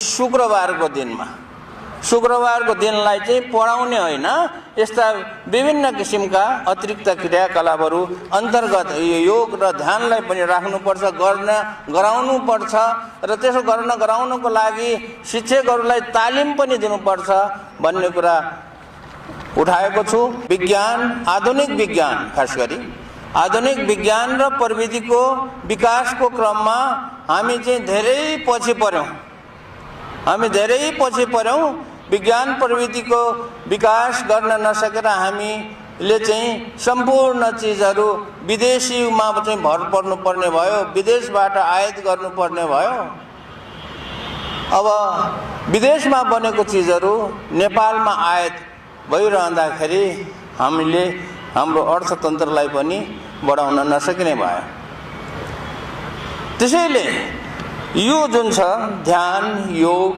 शुक्रबारको दिनलाई चाहिँ पढाउने होइन, यस्ता विभिन्न किसिमका अतिरिक्त क्रियाकलापहरू अन्तर्गत योग र ध्यानलाई पनि राख्नुपर्छ, गराउनुपर्छ र त्यसो गराउनको लागि शिक्षकहरूलाई तालिम पनि दिनुपर्छ भन्ने कुरा उठाएको छु। विज्ञान, आधुनिक विज्ञान, खास गरी आधुनिक विज्ञान र प्रविधिको विकासको क्रममा हामी चाहिँ धेरै पछि पर्यौं। विज्ञान प्रविधिको विकास गर्न नसकेर हामीले चाहिँ सम्पूर्ण चीजहरू विदेशीमा चाहिँ भर पर्नुपर्ने भयो, विदेशबाट आयात गर्नुपर्ने भयो। अब विदेशमा बनेको चीजहरू नेपालमा आयात भइरहँदाखेरि हामीले हाम्रो अर्थतन्त्रलाई पनि बढाउन नसकिने भयो। त्यसैले यो जुन छ ध्यान, योग